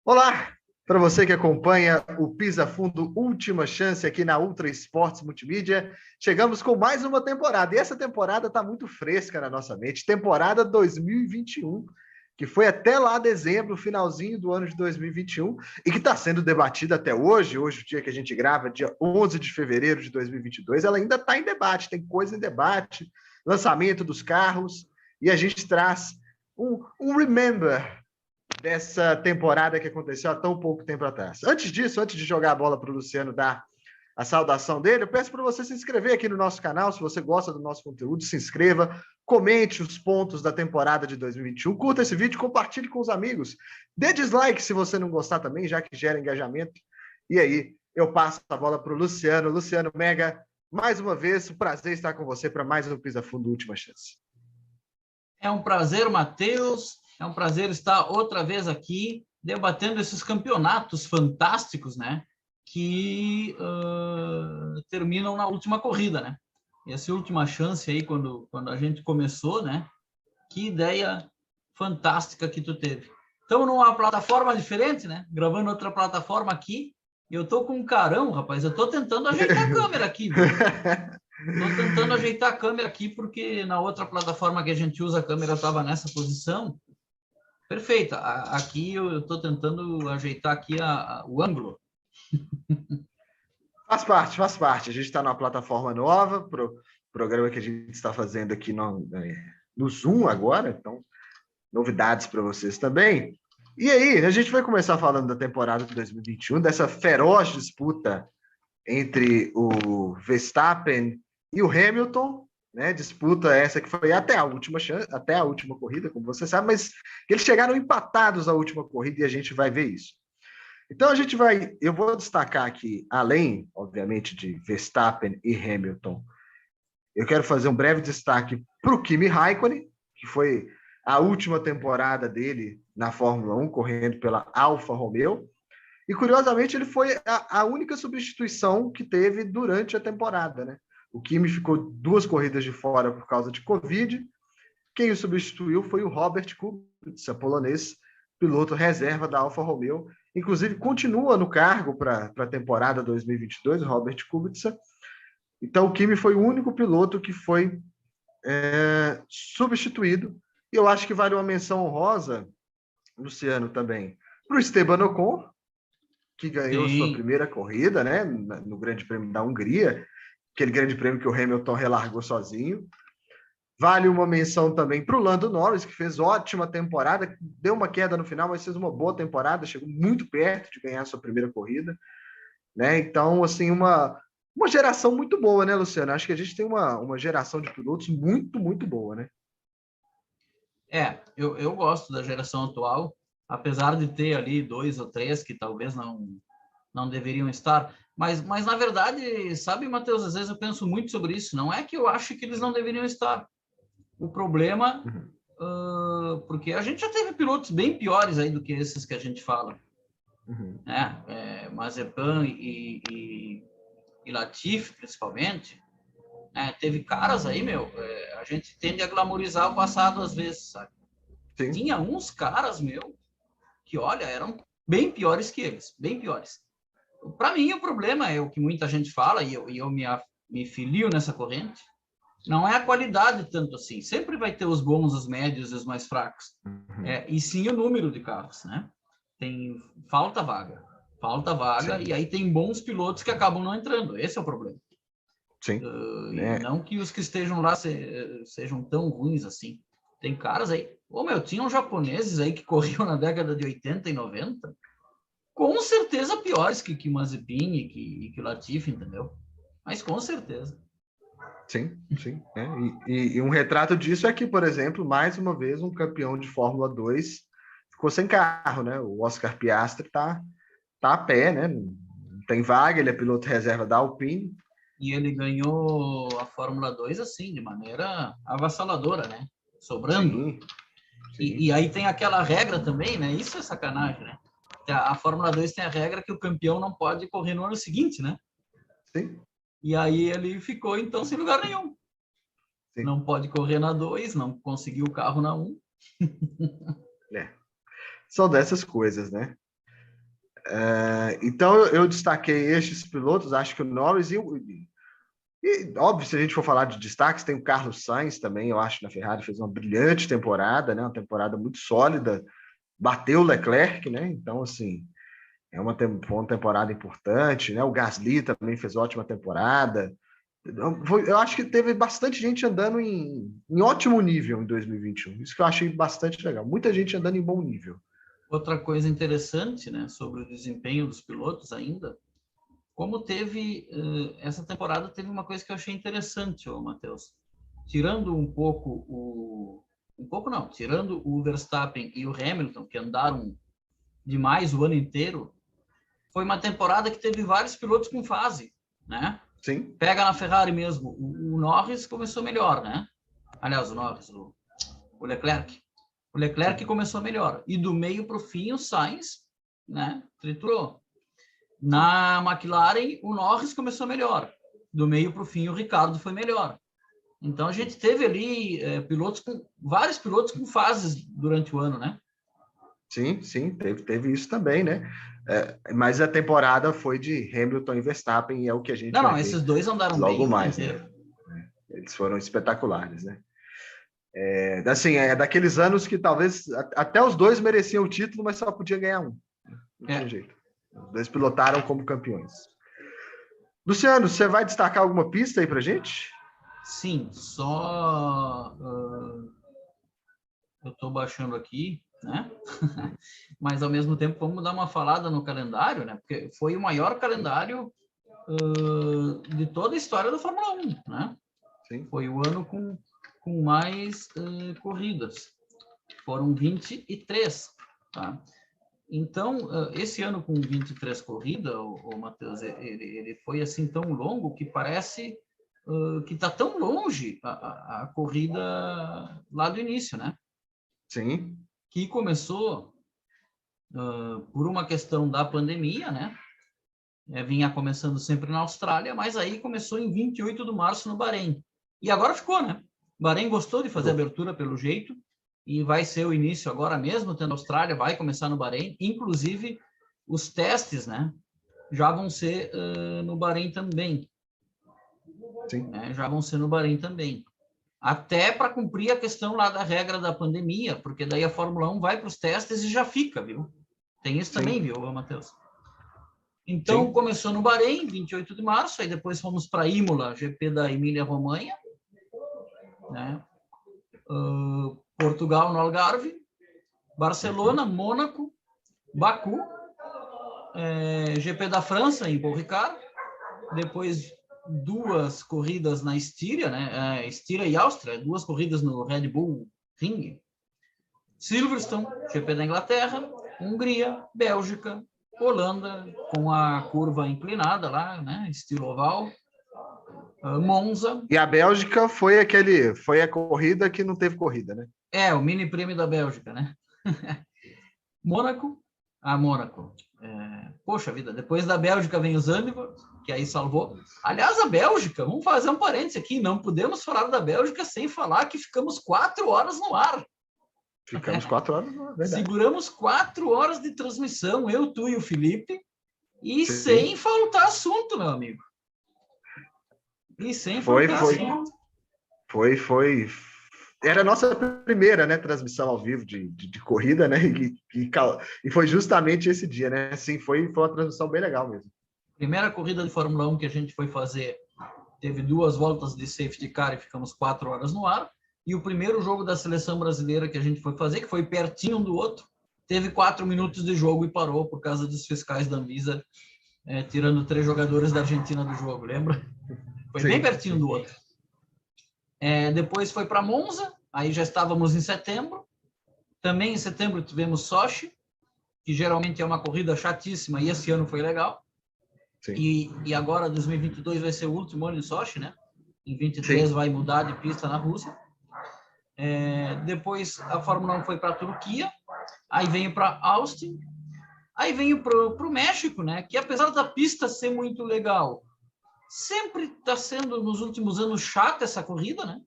Olá, para você que acompanha o Pisa Fundo Última Chance aqui na Ultra Esportes Multimídia, chegamos com mais uma temporada. E essa temporada está muito fresca na nossa mente. Temporada 2021, que foi até lá dezembro, finalzinho do ano de 2021, e que está sendo debatida até hoje. Hoje, o dia que a gente grava, dia 11 de fevereiro de 2022, ela ainda está em debate, tem coisa em debate, lançamento dos carros, e a gente traz um remember dessa temporada que aconteceu há tão pouco tempo atrás. Antes disso, antes de jogar a bola para o Luciano dar a saudação dele, eu peço para você se inscrever aqui no nosso canal. Se você gosta do nosso conteúdo, se inscreva, comente os pontos da temporada de 2021, curta esse vídeo, compartilhe com os amigos, dê dislike se você não gostar também, já que gera engajamento. E aí, eu passo a bola para o Luciano. Luciano Mega, mais uma vez, um prazer estar com você para mais um Pisa Fundo Última Chance. É um prazer, Matheus. É um prazer estar outra vez aqui debatendo esses campeonatos fantásticos, né? Que terminam na última corrida, né? Essa última chance aí, quando a gente começou, né? Que ideia fantástica que tu teve. Estamos numa plataforma diferente, né? Gravando outra plataforma aqui. Eu tô com um carão, rapaz. Eu tô tentando ajeitar a câmera aqui, viu? Estou tentando ajeitar a câmera aqui, porque na outra plataforma que a gente usa, a câmera estava nessa posição. Perfeita. Aqui eu estou tentando ajeitar aqui o ângulo. Faz parte. A gente está numa plataforma nova, programa que a gente está fazendo aqui no Zoom agora, então, novidades para vocês também. E aí, a gente vai começar falando da temporada de 2021, dessa feroz disputa entre o Verstappen e o Hamilton, né? Disputa essa que foi até a última chance, até a última corrida, como você sabe, mas eles chegaram empatados à última corrida e a gente vai ver isso. Então eu vou destacar aqui, além, obviamente, de Verstappen e Hamilton, eu quero fazer um breve destaque para o Kimi Raikkonen, que foi a última temporada dele na Fórmula 1, correndo pela Alfa Romeo. E, curiosamente, ele foi a única substituição que teve durante a temporada, né? O Kimi ficou 2 corridas de fora por causa de Covid. Quem o substituiu foi o Robert Kubica, polonês, piloto reserva da Alfa Romeo. Inclusive, continua no cargo para a temporada 2022, o Robert Kubica. Então, o Kimi foi o único piloto que foi substituído. E eu acho que vale uma menção honrosa, Luciano, também, para o Esteban Ocon, que ganhou sua primeira corrida, né, no Grande Prêmio da Hungria, aquele grande prêmio que o Hamilton relargou sozinho. Vale uma menção também para o Lando Norris, que fez ótima temporada, deu uma queda no final, mas fez uma boa temporada, chegou muito perto de ganhar sua primeira corrida, né? Então, assim, uma geração muito boa, né, Luciano? Acho que a gente tem uma geração de pilotos muito, muito boa, né? Eu gosto da geração atual, apesar de ter ali 2 ou 3 que talvez não deveriam estar. Mas, na verdade, sabe, Matheus, às vezes eu penso muito sobre isso. Não é que eu acho que eles não deveriam estar. O problema, porque a gente já teve pilotos bem piores aí do que esses que a gente fala. Né? Mazepin e Latifi, principalmente. Teve caras aí, a gente tende a glamorizar o passado às vezes, sabe? Sim. Tinha uns caras, que, olha, eram bem piores que eles, bem piores. Para mim, o problema é o que muita gente fala, e eu me filio nessa corrente, não é a qualidade tanto assim. Sempre vai ter os bons, os médios e os mais fracos. E sim o número de carros, né? Falta vaga, sim. E aí tem bons pilotos que acabam não entrando. Esse é o problema. Sim. Não que os que estejam lá sejam tão ruins assim. Tem caras aí... tinham japoneses aí que corriam na década de 80 e 90, com certeza piores que Mazepin e que Latifi, entendeu? Mas com certeza. Sim, sim. E um retrato disso é que, por exemplo, mais uma vez, um campeão de Fórmula 2 ficou sem carro, né? O Oscar Piastri tá a pé, né? Não tem vaga, ele é piloto reserva da Alpine. E ele ganhou a Fórmula 2 assim, de maneira avassaladora, né? Sobrando. Sim, sim. E aí tem aquela regra também, né? Isso é sacanagem, né? A Fórmula 2 tem a regra que o campeão não pode correr no ano seguinte, né? Sim. E aí ele ficou, então, sem lugar nenhum. Sim. Não pode correr na 2, não conseguiu o carro na 1. São dessas coisas, né? Então, eu destaquei estes pilotos, acho que o Norris e, óbvio, se a gente for falar de destaques, tem o Carlos Sainz também, eu acho, na Ferrari, fez uma brilhante temporada, né? Uma temporada muito sólida, bateu o Leclerc, né? Então, assim, foi uma temporada importante, né? O Gasly também fez ótima temporada. Eu acho que teve bastante gente andando em ótimo nível em 2021. Isso que eu achei bastante legal. Muita gente andando em bom nível. Outra coisa interessante, né, sobre o desempenho dos pilotos ainda, como teve essa temporada, teve uma coisa que eu achei interessante, Matheus. Tirando tirando o Verstappen e o Hamilton, que andaram demais o ano inteiro, foi uma temporada que teve vários pilotos com fase, né? Sim. Pega na Ferrari mesmo, o Norris começou melhor, né? Aliás, o Leclerc. O Leclerc começou melhor. E do meio para o fim, o Sainz, né, triturou. Na McLaren, o Norris começou melhor. Do meio para o fim, o Ricardo foi melhor. Então, a gente teve ali vários pilotos com fases durante o ano, né? Sim, teve isso também, né? Mas a temporada foi de Hamilton e Verstappen, e é o que a gente vai ver esses dois andaram logo bem mais, né? Eles foram espetaculares, né? Assim, daqueles anos que talvez até os dois mereciam o título, mas só podia ganhar um. Não tinha jeito. Os dois pilotaram como campeões. Luciano, você vai destacar alguma pista aí pra gente? Sim, só eu estou baixando aqui, né? Mas ao mesmo tempo vamos dar uma falada no calendário, né? Porque foi o maior calendário de toda a história da Fórmula 1, né? Sim. Foi o ano com mais corridas. Foram 23, tá? Então, esse ano com 23 corridas, o Matheus, ele foi assim tão longo que parece que está tão longe a corrida lá do início, né? Sim. Que começou por uma questão da pandemia, né? Vinha começando sempre na Austrália, mas aí começou em 28 de março no Bahrein. E agora ficou, né? O Bahrein gostou de fazer abertura pelo jeito, e vai ser o início agora mesmo, tendo a Austrália, vai começar no Bahrein. Inclusive, os testes, né? Já vão ser no Bahrein também. Sim. Né? Já vão ser no Bahrein também. Até para cumprir a questão lá da regra da pandemia, porque daí a Fórmula 1 vai para os testes e já fica, viu? Tem isso também, viu, Matheus? Então, sim, começou no Bahrein, 28 de março, aí depois fomos para Imola, GP da Emília-Romanha, né? Portugal, no Algarve, Barcelona, Mônaco, Baku, GP da França, em Paul Ricard, depois 2 corridas na Estíria, né? Estíria e Áustria, 2 corridas no Red Bull Ring, Silverstone, GP da Inglaterra, Hungria, Bélgica, Holanda, com a curva inclinada lá, né? Estilo oval, Monza. E a Bélgica foi a corrida que não teve corrida, né? O mini prêmio da Bélgica, né? Mônaco. Poxa vida, depois da Bélgica vem o Zandvoort, que aí salvou. Aliás, a Bélgica, vamos fazer um parênteses aqui, não podemos falar da Bélgica sem falar que ficamos 4 horas no ar. Ficamos 4 horas, não é verdade. Seguramos 4 horas de transmissão, eu, tu e o Felipe, e sim, sem faltar assunto, meu amigo. E sem faltar assunto. Foi. Era a nossa primeira, né, transmissão ao vivo de corrida, né? E foi justamente esse dia, né? Assim, foi uma transmissão bem legal mesmo. Primeira corrida de Fórmula 1 que a gente foi fazer, teve 2 voltas de safety car e ficamos 4 horas no ar. E o primeiro jogo da seleção brasileira que a gente foi fazer, que foi pertinho do outro, teve 4 minutos de jogo e parou por causa dos fiscais da Anvisa, tirando 3 jogadores da Argentina do jogo, lembra? Foi bem pertinho do outro. Depois foi para Monza, aí já estávamos em setembro. Também em setembro tivemos Sochi, que geralmente é uma corrida chatíssima, e esse ano foi legal. E agora, 2022, vai ser o último ano de Sochi, né? Em 23 vai mudar de pista na Rússia. Depois a Fórmula 1 foi para a Turquia, aí veio para Austin, aí veio para o México, né? Que apesar da pista ser muito legal, sempre está sendo, nos últimos anos, chata essa corrida, né?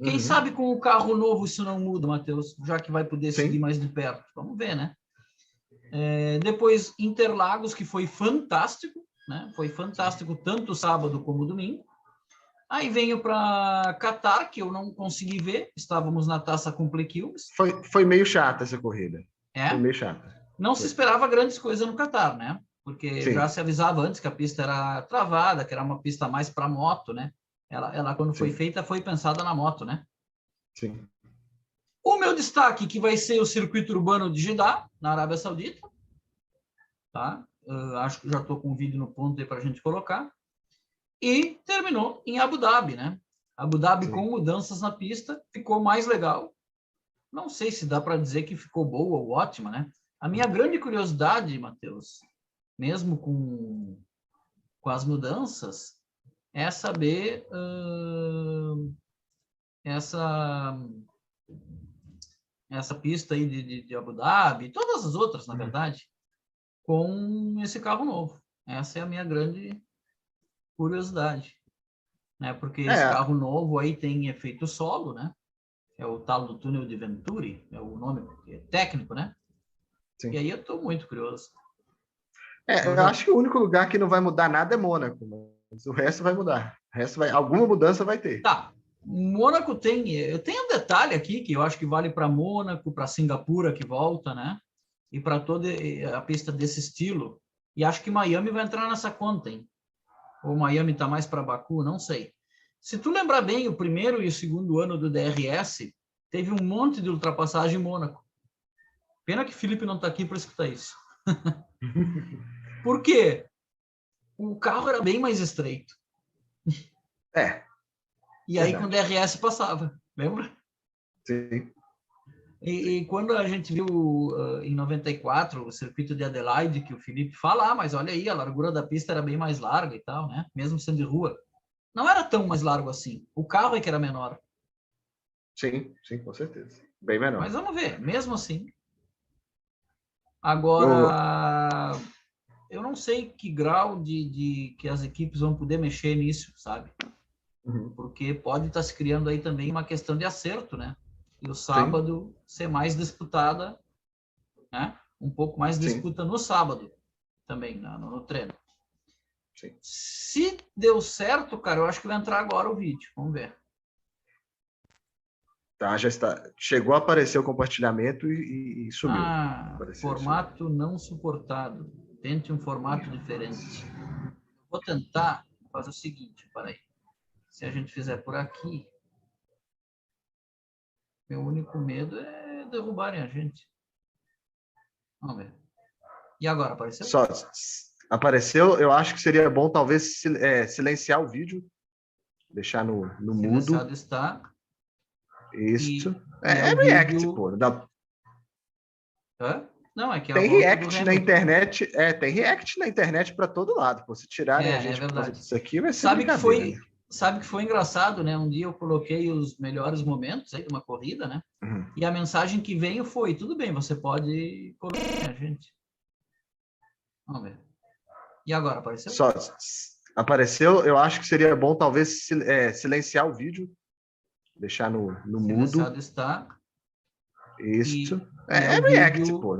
Quem sabe com o carro novo isso não muda, Matheus, já que vai poder seguir mais de perto. Vamos ver, né? Depois Interlagos, que foi fantástico, né? Foi fantástico tanto sábado como domingo. Aí venho para Qatar, que eu não consegui ver, estávamos na Taça Complicues. Foi meio chata essa corrida. Foi É, meio chata. não se esperava grandes coisas no Qatar, né? Porque Sim. já se avisava antes que a pista era travada, que era uma pista mais para moto, né? Ela quando foi Sim. feita, foi pensada na moto, né? Sim. O meu destaque, que vai ser o circuito urbano de Jeddah, na Arábia Saudita. Tá? Acho que já estou com o vídeo no ponto aí para a gente colocar. E terminou em Abu Dhabi, né? Abu Dhabi Sim. com mudanças na pista, ficou mais legal. Não sei se dá para dizer que ficou boa ou ótima, né? A minha grande curiosidade, Matheus, mesmo com as mudanças, é saber essa pista aí de Abu Dhabi, e todas as outras, na verdade, com esse carro novo. Essa é a minha grande curiosidade, né? Porque esse carro novo aí tem efeito solo, né? É o tal do túnel de Venturi, é o nome técnico, né? Sim. E aí eu estou muito curioso. Eu acho que o único lugar que não vai mudar nada é Mônaco, mas o resto vai mudar. Alguma mudança vai ter. Tá. Mônaco tem um detalhe aqui que eu acho que vale para Mônaco, para Singapura que volta, né? E para toda a pista desse estilo. E acho que Miami vai entrar nessa conta, hein? Ou Miami está mais para Baku, não sei. Se tu lembrar bem, o primeiro e o segundo ano do DRS teve um monte de ultrapassagem em Mônaco. Pena que o Felipe não está aqui para escutar isso. Por quê? O carro era bem mais estreito. E aí com o DRS passava, lembra? Sim. E quando a gente viu em 94 o circuito de Adelaide, que o Felipe fala, mas olha aí, a largura da pista era bem mais larga e tal, né? Mesmo sendo de rua. Não era tão mais largo assim. O carro é que era menor. Sim, com certeza. Bem menor. Mas vamos ver, mesmo assim. Agora, eu não sei que grau que as equipes vão poder mexer nisso, sabe? Porque pode estar se criando aí também uma questão de acerto, né? E o sábado ser mais disputada, né? Um pouco mais disputa no sábado também, no treino. Sim. Se deu certo, cara, eu acho que vai entrar agora o vídeo. Vamos ver. Tá, já está. Chegou a aparecer o compartilhamento e sumiu. Formato não suportado. Tente um formato diferente. Vou tentar fazer o seguinte, peraí. Se a gente fizer por aqui, meu único medo é derrubarem a gente. Vamos ver. E agora, apareceu? Apareceu, eu acho que seria bom talvez silenciar o vídeo, deixar no mudo. Silenciado está. Isso. É React, vídeo... pô. Não, é que tem React na internet. Tem React na internet para todo lado. Pô. Se tirarem a gente por causa disso aqui, vai ser Sabe que foi engraçado, né? Um dia eu coloquei os melhores momentos aí de uma corrida, né? E a mensagem que veio foi: tudo bem, você pode colocar a gente. Vamos ver. E agora, apareceu? Apareceu, eu acho que seria bom talvez silenciar o vídeo, deixar no mudo. Silenciado está. Isso. É React, vídeo... pô.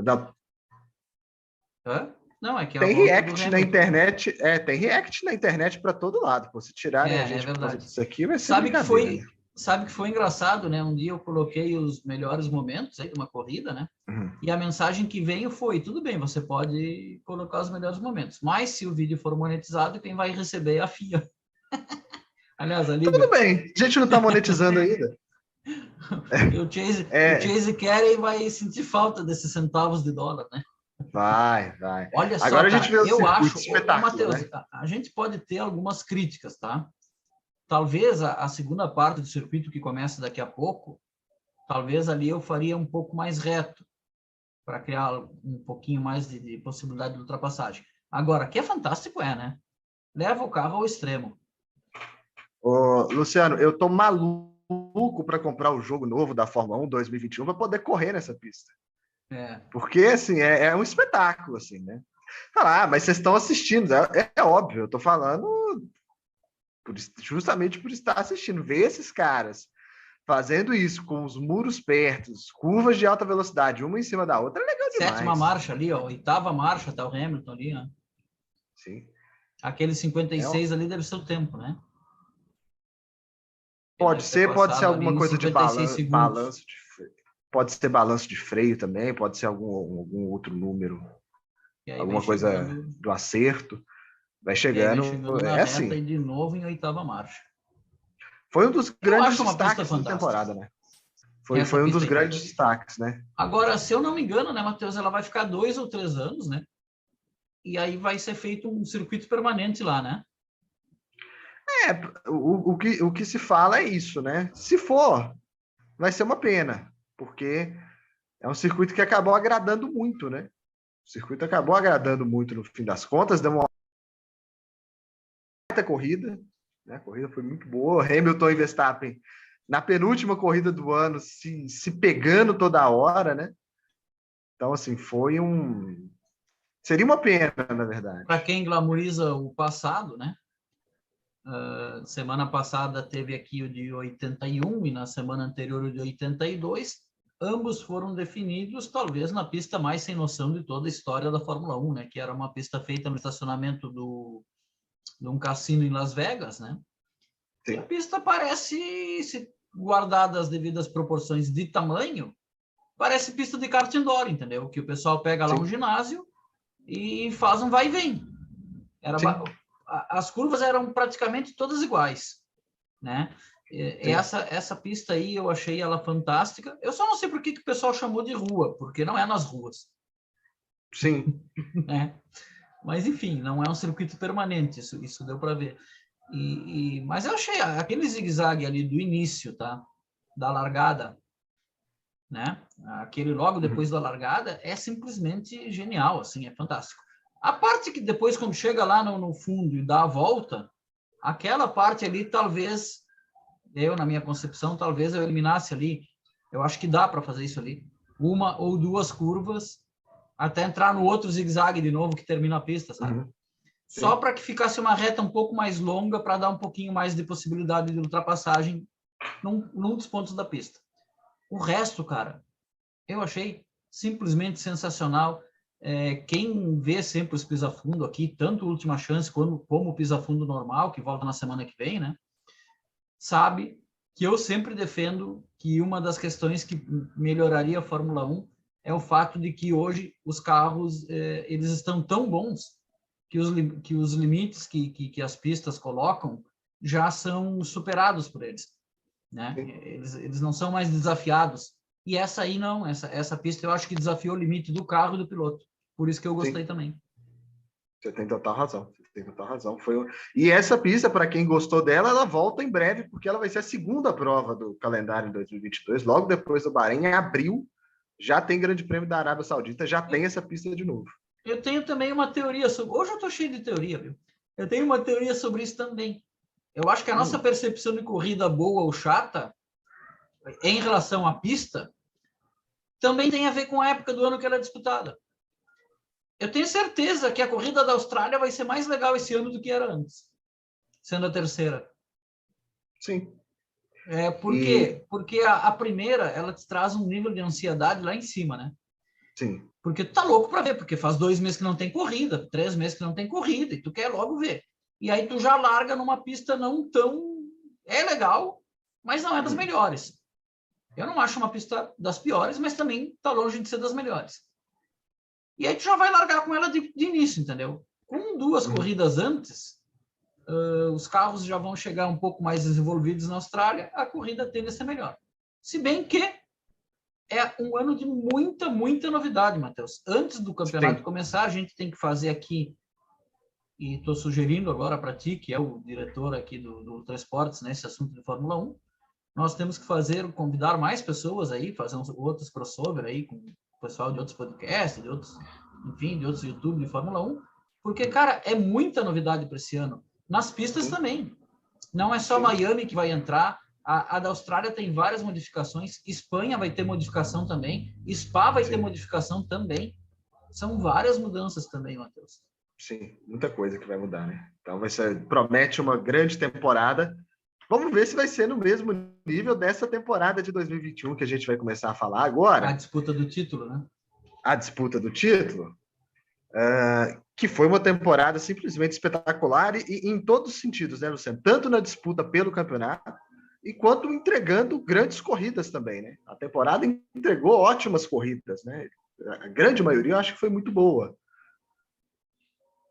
Não, é que tem React na internet. Tem React na internet para todo lado. Pô. Se tirarem a gente por causa disso aqui, vai ser Sabe que foi engraçado, né? Um dia eu coloquei os melhores momentos aí de uma corrida, né? E a mensagem que veio foi: tudo bem, você pode colocar os melhores momentos, mas se o vídeo for monetizado, quem vai receber é a FIA. Aliás, a Liga... Tudo bem, a gente não está monetizando ainda. O Chase Carey vai sentir falta desses centavos de dólar, né? Vai. Olha só, agora a gente vê o circuito espetáculo, Matheus, né? a gente pode ter algumas críticas, tá? Talvez a segunda parte do circuito que começa daqui a pouco, talvez ali eu faria um pouco mais reto, para criar um pouquinho mais de possibilidade de ultrapassagem. Agora, que é fantástico, né? Leva o carro ao extremo. Ô, Luciano, eu tô maluco para comprar o jogo novo da Fórmula 1 2021 para poder correr nessa pista. Porque, assim, é um espetáculo, assim, né? Mas vocês estão assistindo, é óbvio, eu tô falando justamente por estar assistindo, ver esses caras fazendo isso com os muros perto, curvas de alta velocidade, uma em cima da outra, é legal demais. Sétima marcha ali, ó, oitava marcha, tá o Hamilton ali, né? Sim. Aquele 56 ali deve ser o tempo, né? Pode ser alguma coisa de balanço de freio. Pode ser balanço de freio também, pode ser algum outro número, alguma coisa do acerto. Vai chegando na reta assim. E de novo em oitava marcha. Foi um dos grandes destaques da temporada, né? Foi um dos grandes destaques, né? Agora, se eu não me engano, né, Matheus, ela vai ficar 2 ou 3 anos, né? E aí vai ser feito um circuito permanente lá, né? O que se fala é isso, né? Se for, vai ser uma pena, porque é um circuito que acabou agradando muito, né? O circuito acabou agradando muito no fim das contas, deu uma corrida, né? A corrida foi muito boa. Hamilton e Verstappen na penúltima corrida do ano se pegando toda hora, né? Então, assim, seria uma pena, na verdade. Para quem glamoriza o passado, né? Semana passada teve aqui o de 81 e na semana anterior o de 82. Ambos foram definidos, talvez, na pista mais sem noção de toda a história da Fórmula 1, né? Que era uma pista feita no estacionamento de um cassino em Las Vegas, né? Sim. E a pista parece, se guardada as devidas proporções de tamanho, parece pista de kart indoor, entendeu? Que o pessoal pega lá um ginásio e faz um vai e vem. As curvas eram praticamente todas iguais, né? Essa pista aí eu achei ela fantástica. Eu só não sei por que o pessoal chamou de rua, porque não é nas ruas. Sim. Né? Mas, enfim, não é um circuito permanente, isso deu para ver. Mas eu achei aquele zigue-zague ali do início, tá? Da largada, né? Aquele logo depois da largada é simplesmente genial, assim, é fantástico. A parte que depois, quando chega lá no fundo e dá a volta, aquela parte ali, talvez, na minha concepção, talvez eu eliminasse ali. Eu acho que dá para fazer isso ali. 1 ou 2 curvas, até entrar no outro zigue-zague de novo, que termina a pista, sabe? Só para que ficasse uma reta um pouco mais longa, para dar um pouquinho mais de possibilidade de ultrapassagem num dos pontos da pista. O resto, cara, eu achei simplesmente sensacional. Quem vê sempre os pisa-fundo aqui, tanto o Última Chance como o pisa-fundo normal, que volta na semana que vem, né? Sabe que eu sempre defendo que uma das questões que melhoraria a Fórmula 1 é o fato de que hoje os carros eles estão tão bons que os limites que as pistas colocam já são superados por eles, né? Eles não são mais desafiados. E essa aí não, essa pista eu acho que desafiou o limite do carro e do piloto. Por isso que eu gostei também. Você tem total razão. E essa pista, para quem gostou dela, ela volta em breve, porque ela vai ser a segunda prova do calendário em 2022, logo depois do Bahrein, em abril, já tem Grande Prêmio da Arábia Saudita, já tem essa pista de novo. Eu tenho também uma teoria sobre... Hoje eu estou cheio de teoria, viu? Eu tenho uma teoria sobre isso também. Eu acho que a nossa percepção de corrida boa ou chata, em relação à pista, também tem a ver com a época do ano que ela é disputada. Eu tenho certeza que a corrida da Austrália vai ser mais legal esse ano do que era antes, sendo a terceira. Sim. Por quê? Porque a primeira, ela te traz um nível de ansiedade lá em cima, né? Sim. Porque tu tá louco para ver, porque faz 2 meses que não tem corrida, 3 meses que não tem corrida, e tu quer logo ver. E aí tu já larga numa pista não tão... É legal, mas não é das melhores. Eu não acho uma pista das piores, mas também tá longe de ser das melhores. E aí tu já vai largar com ela de início, entendeu? Com 2 corridas antes, os carros já vão chegar um pouco mais desenvolvidos na Austrália, a corrida tende a ser melhor. Se bem que é um ano de muita, muita novidade, Matheus. Antes do campeonato começar, a gente tem que fazer aqui, e estou sugerindo agora para ti, que é o diretor aqui do Ultra Esportes, nesse assunto de Fórmula 1, nós temos que convidar mais pessoas aí, fazer outros crossover aí com o pessoal de outros podcasts, de outros YouTube de Fórmula 1, porque, cara, é muita novidade para esse ano. Nas pistas também. Não é só Miami que vai entrar, a da Austrália tem várias modificações, Espanha vai ter modificação também, Spa vai ter modificação também. São várias mudanças também, Matheus. Sim, muita coisa que vai mudar, né? Então promete uma grande temporada Vamos ver se vai ser no mesmo nível dessa temporada de 2021 que a gente vai começar a falar A agora. disputa do título, né? A disputa do título, que foi uma temporada simplesmente espetacular e em todos os sentidos, né, Luciano? Tanto na disputa pelo campeonato, e quanto entregando grandes corridas também, né? A temporada entregou ótimas corridas, né? A grande maioria eu acho que foi muito boa.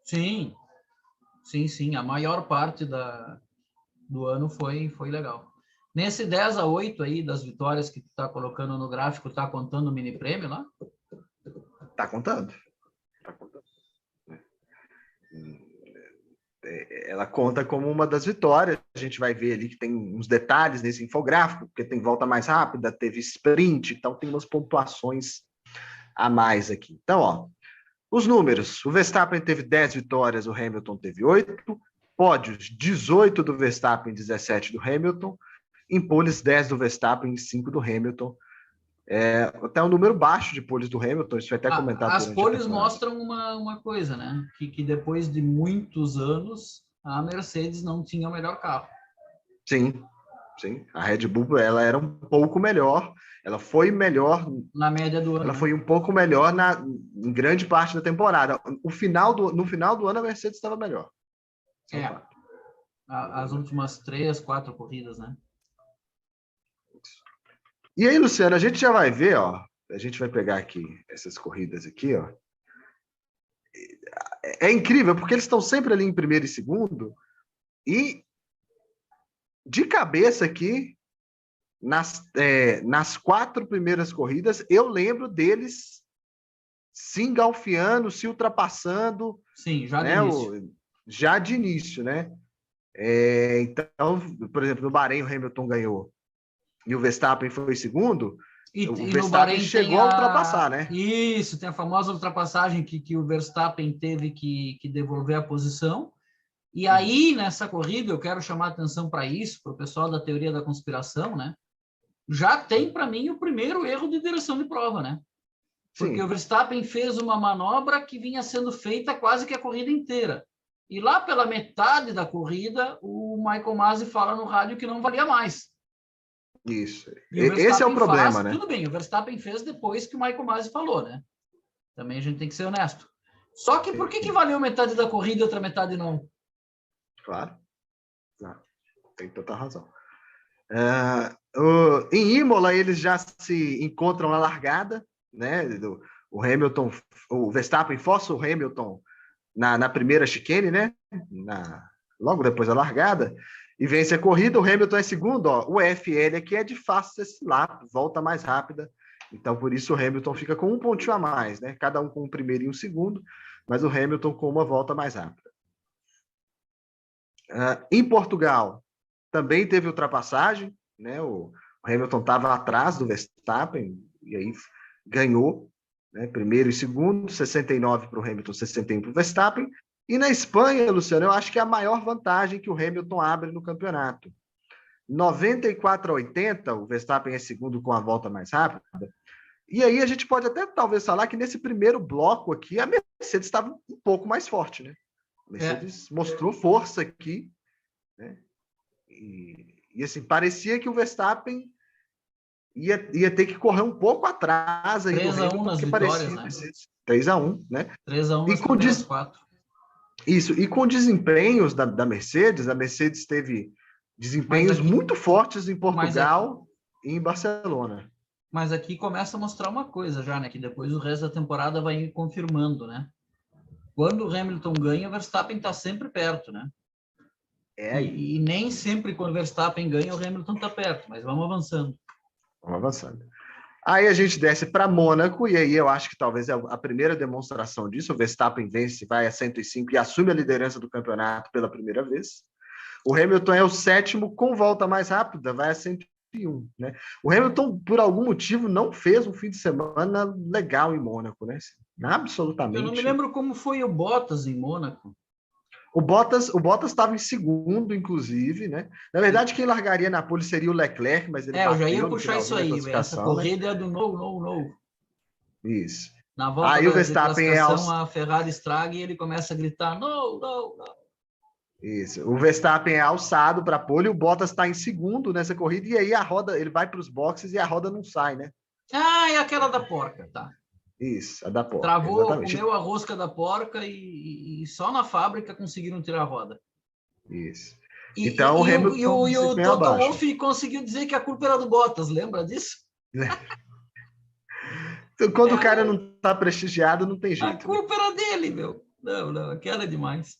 Sim, sim. A maior parte do ano foi legal. Nesse 10-8 aí das vitórias que tu tá colocando no gráfico, tá contando o mini prêmio lá? Tá contando. Ela conta como uma das vitórias. A gente vai ver ali que tem uns detalhes nesse infográfico, porque tem volta mais rápida, teve sprint, então tem umas pontuações a mais aqui. Então, ó, os números. O Verstappen teve 10 vitórias, o Hamilton teve 8. Pódios, 18 do Verstappen, 17 do Hamilton. Em poles, 10 do Verstappen e 5 do Hamilton. Até um número baixo de poles do Hamilton, isso foi até comentado As durante a poles temporada. mostram uma coisa, né? Que depois de muitos anos, a Mercedes não tinha o melhor carro. Sim. A Red Bull ela era um pouco melhor, ela foi melhor na média do ano. Ela foi um pouco melhor em grande parte da temporada. No final do ano, a Mercedes estava melhor. As últimas 3, 4 corridas, né? E aí, Luciano, a gente já vai ver, ó. A gente vai pegar aqui essas corridas aqui, ó. É incrível, porque eles estão sempre ali em primeiro e segundo. E de cabeça aqui, nas 4 primeiras corridas, eu lembro deles se engalfiando, se ultrapassando. Sim, já né, de início. Já de início, né? Então, por exemplo, no Bahrein o Hamilton ganhou e o Verstappen foi segundo, o Verstappen chegou a ultrapassar, né? Isso, tem a famosa ultrapassagem que o Verstappen teve que devolver a posição. E aí, nessa corrida, eu quero chamar a atenção para isso, para o pessoal da teoria da conspiração, né? Já tem, para mim, o primeiro erro de direção de prova, né? Porque Sim. O Verstappen fez uma manobra que vinha sendo feita quase que a corrida inteira. E lá pela metade da corrida, o Michael Masi fala no rádio que não valia mais. Isso. Esse é o problema, né? Tudo bem, o Verstappen fez depois que o Michael Masi falou, né? Também a gente tem que ser honesto. Só que por que valeu metade da corrida e outra metade não? Claro. Tem toda razão. Em Imola, eles já se encontram na largada, né? O Verstappen força o Hamilton na primeira chicane, né? Logo depois da largada, e vence a corrida. O Hamilton é segundo, ó. O FL aqui é de fácil lap, volta mais rápida. Então, por isso, o Hamilton fica com um pontinho a mais, né? Cada um com o primeiro e um segundo, mas o Hamilton com uma volta mais rápida. Em Portugal, também teve ultrapassagem, né? O Hamilton estava atrás do Verstappen, e aí ganhou, né? Primeiro e segundo, 69 para o Hamilton, 61 para o Verstappen. E na Espanha, Luciano, eu acho que é a maior vantagem que o Hamilton abre no campeonato. 94-80, o Verstappen é segundo com a volta mais rápida. E aí a gente pode até talvez falar que nesse primeiro bloco aqui, a Mercedes estava um pouco mais forte, né? A Mercedes mostrou força aqui, né? E assim, parecia que o Verstappen ia ter que correr um pouco atrás aí do Hamilton, porque parecia né? 3-1, né? 3-1 nas primeiras 4. Isso, e com desempenhos da Mercedes, a Mercedes teve desempenhos muito fortes em Portugal e em Barcelona. Mas aqui começa a mostrar uma coisa já, né? Que depois o resto da temporada vai ir confirmando, né? Quando o Hamilton ganha, o Verstappen está sempre perto, né? E nem sempre quando o Verstappen ganha, o Hamilton está perto, mas vamos avançando. Vamos avançando. Aí a gente desce para Mônaco, e aí eu acho que talvez é a primeira demonstração disso. O Verstappen vence, vai a 105 e assume a liderança do campeonato pela primeira vez. O Hamilton é o 7º com volta mais rápida, vai a 101, né? O Hamilton, por algum motivo, não fez um fim de semana legal em Mônaco, né? Absolutamente. Eu não me lembro como foi o Bottas em Mônaco. O Bottas estava em segundo, inclusive, né? Na verdade, quem largaria na pole seria o Leclerc, mas ele bateu. Eu já ia puxar isso aí, essa corrida é do no. Isso. Na volta aí o Verstappen a Ferrari estraga e ele começa a gritar no. Isso. O Verstappen é alçado para a pole, o Bottas está em segundo nessa corrida, e aí a roda, ele vai para os boxes e a roda não sai, né? Ah, é aquela da porca, tá. Isso, a da porca, Travou, exatamente. comeu a rosca da porca e só na fábrica conseguiram tirar a roda. Isso. E, Então o Hamilton e o desempenho Toto abaixo. Wolff conseguiu dizer que a culpa era do Bottas, lembra disso? Então, quando o cara não está prestigiado, não tem A jeito. culpa era dele, meu. Não, aquela é demais.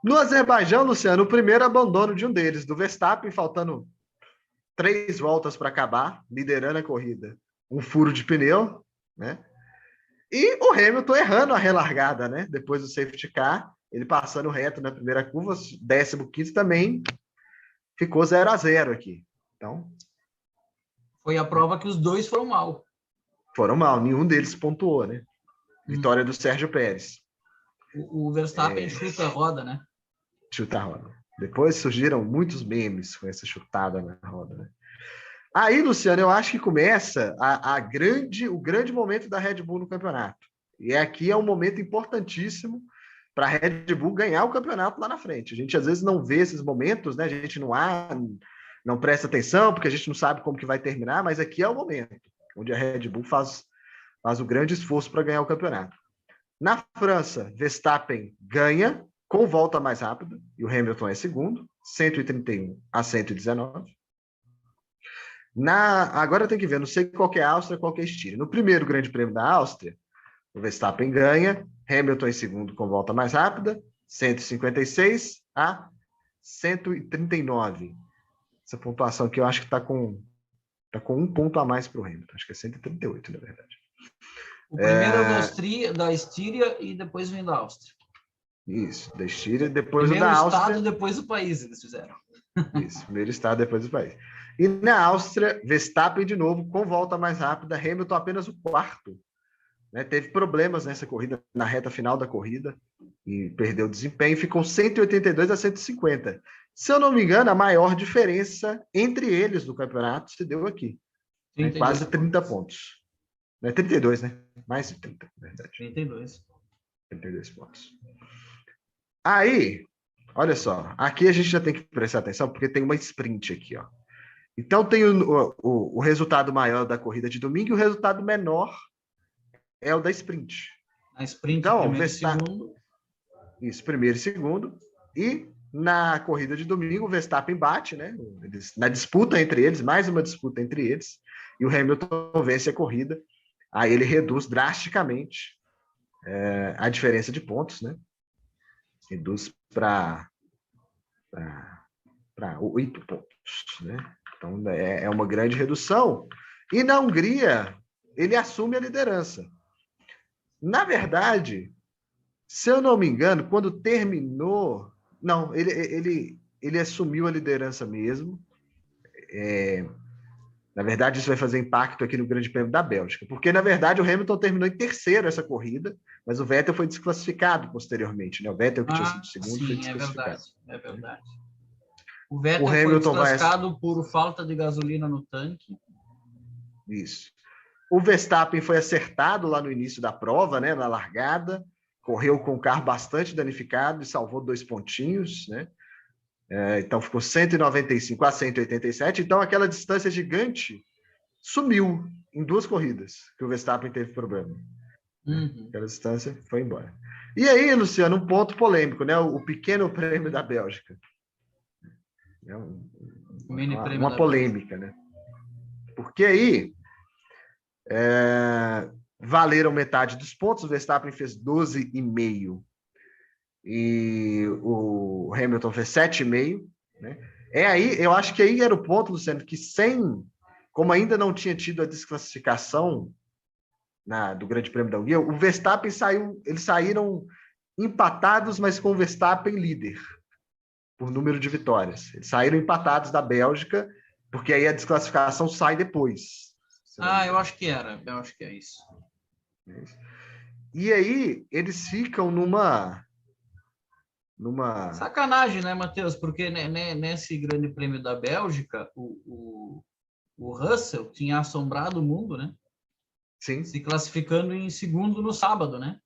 No Azerbaijão, Luciano, o primeiro abandono de um deles, do Verstappen, faltando 3 voltas para acabar, liderando a corrida. Um furo de pneu, né? E o Hamilton errando a relargada, né? Depois do safety car, ele passando reto na primeira curva, 15º também, ficou 0-0 aqui. Então, foi a prova que os dois foram mal. Foram mal, nenhum deles pontuou, né? Vitória do Sérgio Pérez. O Verstappen chuta a roda, né? Chuta a roda. Depois surgiram muitos memes com essa chutada na roda, né? Aí, Luciano, eu acho que começa o grande momento da Red Bull no campeonato. E aqui é um momento importantíssimo para a Red Bull ganhar o campeonato lá na frente. A gente às vezes não vê esses momentos, né? A gente não presta atenção, porque a gente não sabe como que vai terminar, mas aqui é o momento onde a Red Bull faz o grande esforço para ganhar o campeonato. Na França, Verstappen ganha com volta mais rápida, e o Hamilton é segundo, 131-119. Agora tem que ver, não sei qual que é a Áustria, qual que é a Estíria. No primeiro Grande Prêmio da Áustria, o Verstappen ganha, Hamilton em segundo com volta mais rápida, 156-139. Essa pontuação aqui eu acho que está com 1 ponto a mais para o Hamilton, acho que é 138, na verdade. O primeiro é da Estíria e depois vem da Áustria. Isso, da Estíria, depois primeiro da Áustria. Primeiro estado, depois o país, eles fizeram. Isso, primeiro estado, depois o país. E na Áustria, Verstappen de novo, com volta mais rápida, Hamilton apenas o quarto. Né? Teve problemas nessa corrida, na reta final da corrida, e perdeu desempenho, ficou 182-150. Se eu não me engano, a maior diferença entre eles no campeonato se deu aqui. Né? Quase 30 pontos. Não é 32, né? Mais de 30, na verdade. 32 pontos. Aí, olha só, aqui a gente já tem que prestar atenção, porque tem uma sprint aqui, ó. Então tem o resultado maior da corrida de domingo e o resultado menor é o da sprint. A sprint, então, primeiro e segundo. Isso, primeiro e segundo. E na corrida de domingo, o Verstappen bate, né? Na disputa entre eles, mais uma disputa entre eles, e o Hamilton vence a corrida. Aí ele reduz drasticamente a diferença de pontos, né? Reduz para 8 pontos, né? Então é uma grande redução. E na Hungria, ele assume a liderança. Na verdade, se eu não me engano, quando terminou... Não, ele assumiu a liderança mesmo. Na verdade, isso vai fazer impacto aqui no Grande Prêmio da Bélgica, porque, na verdade, o Hamilton terminou em terceiro essa corrida, mas o Vettel foi desclassificado posteriormente, né? O Vettel, que tinha sido segundo, foi desclassificado. É verdade. O Vettel foi desclassificado por falta de gasolina no tanque. Isso. O Verstappen foi acertado lá no início da prova, né? Na largada, correu com o carro bastante danificado e salvou 2 pontinhos, né? Então ficou 195-187. Então aquela distância gigante sumiu em 2 corridas que o Verstappen teve problema. Aquela distância foi embora. E aí, Luciano, um ponto polêmico, né? O pequeno prêmio da Bélgica. Uma polêmica, né? Porque aí valeram metade dos pontos, o Verstappen fez 12,5 e o Hamilton fez 7,5, né? Aí, eu acho que aí era o ponto, Luciano, que como ainda não tinha tido a desclassificação do Grande Prêmio da Hungria, o Verstappen eles saíram empatados, mas com o Verstappen líder por número de vitórias. Eles saíram empatados da Bélgica, porque aí a desclassificação sai depois. Eu acho que era. Eu acho que é isso. E aí, eles ficam numa... Sacanagem, né, Matheus? Porque nesse Grande Prêmio da Bélgica, o Russell tinha assombrado o mundo, né? Sim. Se classificando em segundo no sábado, né?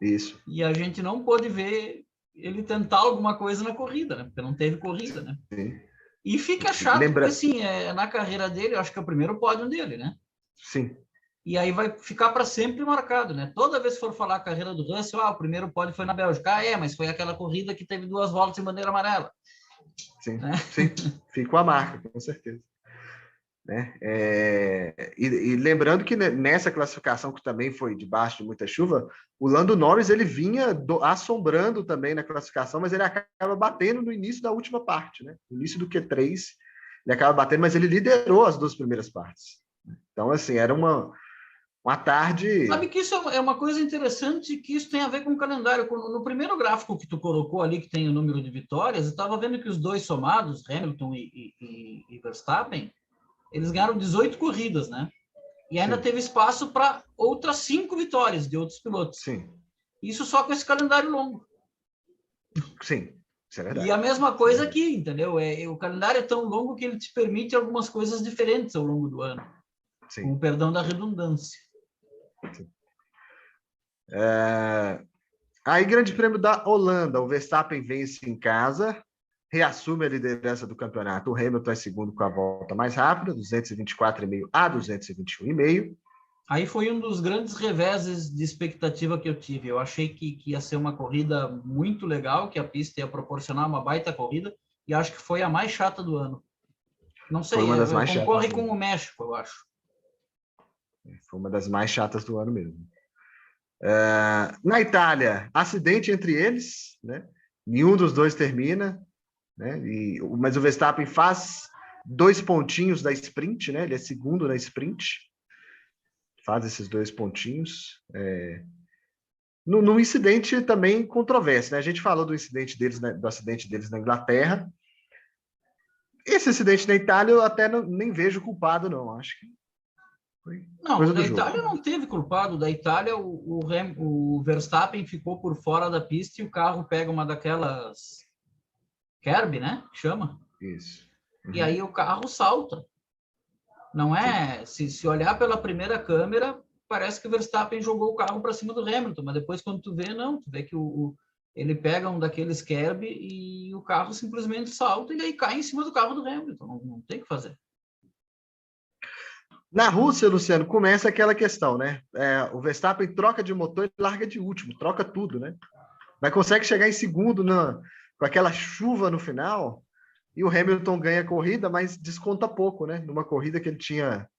Isso. E a gente não pôde ver ele tentar alguma coisa na corrida, né? Porque não teve corrida, né? Sim. E fica chato, porque assim, na carreira dele, eu acho que é o primeiro pódio dele, né? Sim. E aí vai ficar para sempre marcado, né? Toda vez que for falar a carreira do Russell, o primeiro pódio foi na Bélgica. Mas foi aquela corrida que teve 2 voltas em bandeira amarela. Sim, né? sim. Ficou a marca, com certeza. Né? E lembrando que nessa classificação, que também foi debaixo de muita chuva, o Lando Norris ele vinha assombrando também na classificação, mas ele acaba batendo no início da última parte, né? No início do Q3, ele acaba batendo, mas ele liderou as 2 primeiras partes. Então, assim, era uma tarde... Sabe que isso é uma coisa interessante, que isso tem a ver com o calendário. No primeiro gráfico que tu colocou ali, que tem o número de vitórias, eu estava vendo que os dois somados, Hamilton e Verstappen, eles ganharam 18 corridas, né? E ainda teve espaço para outras 5 vitórias de outros pilotos. Sim. Isso só com esse calendário longo. Sim, isso é verdade. E a mesma coisa aqui, entendeu? O calendário é tão longo que ele te permite algumas coisas diferentes ao longo do ano. Sim. Com o perdão da redundância. Sim. Aí, Grande Prêmio da Holanda, o Verstappen vence em casa, reassume a liderança do campeonato. O Hamilton é segundo com a volta mais rápida, 224,5 a 221,5. Aí foi um dos grandes reveses de expectativa que eu tive. Eu achei que ia ser uma corrida muito legal, que a pista ia proporcionar uma baita corrida, e acho que foi a mais chata do ano. Não sei, foi uma das mais concorre chatas, com o México, eu acho. Foi uma das mais chatas do ano mesmo. Na Itália, acidente entre eles, né? Nenhum dos dois termina, né? Mas o Verstappen faz 2 pontinhos da sprint, né? Ele é segundo na sprint, faz esses 2 pontinhos. No incidente também controverso, né? A gente falou do incidente deles, né? Do acidente deles na Inglaterra. Esse acidente na Itália eu até nem vejo culpado, não. Acho que foi coisa do jogo. Da Itália não teve culpado. Da Itália, o Verstappen ficou por fora da pista e o carro pega uma daquelas Kerb, né? Chama. Isso. E aí o carro salta. Não é? Se olhar pela primeira câmera, parece que o Verstappen jogou o carro para cima do Hamilton, mas depois quando tu vê, não. Tu vê que ele pega um daqueles Kerb e o carro simplesmente salta e aí cai em cima do carro do Hamilton. Não tem o que fazer. Na Rússia, Luciano, começa aquela questão, né? O Verstappen troca de motor e larga de último, troca tudo, né? Mas consegue chegar em segundo com aquela chuva no final, e o Hamilton ganha a corrida, mas desconta pouco, né? Numa corrida que ele tinha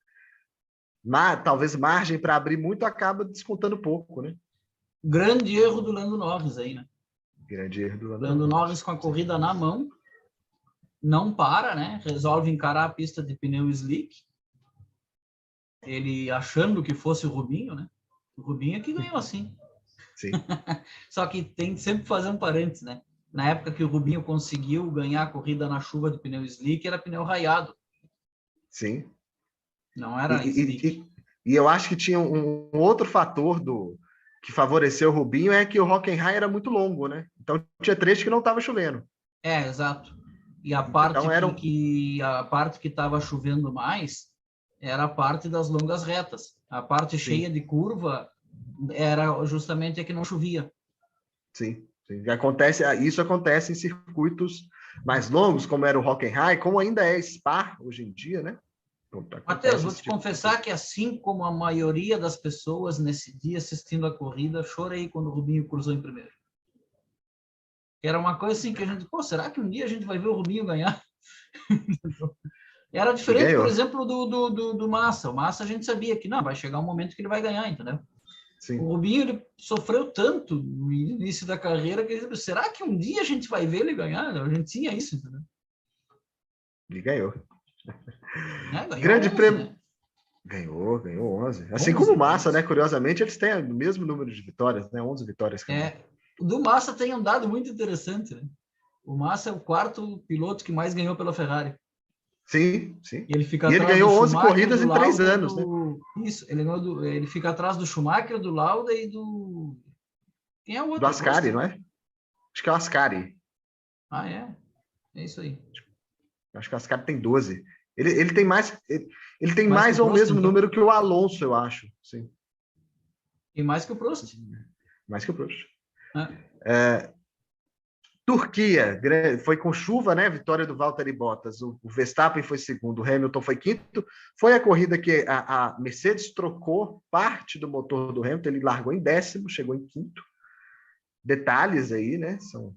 talvez margem para abrir muito, acaba descontando pouco, né? Grande erro do Lando Norris aí, né? Grande erro do Lando Norris com a corrida na mão, não para, né? Resolve encarar a pista de pneu slick. Ele achando que fosse o Rubinho, né? O Rubinho é que ganhou assim. Sim. Só que tem que sempre fazer um parênteses, né? Na época que o Rubinho conseguiu ganhar a corrida na chuva de pneu slick, era pneu raiado. Sim. Não era slick. E eu acho que tinha um outro fator que favoreceu o Rubinho, é que o Hockenheim era muito longo, né? Então tinha trecho que não estava chovendo. Exato. E a parte a parte que estava chovendo mais era a parte das longas retas. A parte cheia de curva era justamente a que não chovia. Sim. Isso acontece em circuitos mais longos, como era o Hockenheim, como ainda é Spa hoje em dia, né? Matheus, vou te confessar que assim como a maioria das pessoas nesse dia assistindo a corrida, chorei quando o Rubinho cruzou em primeiro. Era uma coisa assim que a gente, será que um dia a gente vai ver o Rubinho ganhar? Era diferente, por exemplo, do Massa. O Massa a gente sabia que não, vai chegar um momento que ele vai ganhar, entendeu? Sim. O Rubinho ele sofreu tanto no início da carreira que ele, será que um dia a gente vai ver ele ganhar? A gente tinha isso, entendeu? Ele ganhou. Ganhou Grande 11, prêmio. Né? Ganhou 11. Assim 11, como o Massa, né? Curiosamente, eles têm o mesmo número de vitórias, né? 11 vitórias. O do Massa tem um dado muito interessante, né? O Massa é o 4º piloto que mais ganhou pela Ferrari. Sim. E ele ganhou 11 corridas em 3 anos, né? Isso, ele fica atrás do Schumacher, do Lauda e do... Quem é o outro? Do Ascari, não é? Acho que é o Ascari. É? É isso aí. Acho que o Ascari tem 12. Ele tem mais... Ele tem mais ou o mesmo número que o Alonso, eu acho. Sim. E mais que o Prost. Mais que o Prost. Turquia, foi com chuva, né? Vitória do Valtteri Bottas. O Verstappen foi segundo, o Hamilton foi quinto. Foi a corrida que a Mercedes trocou parte do motor do Hamilton, ele largou em décimo, chegou em quinto. Detalhes aí, né? São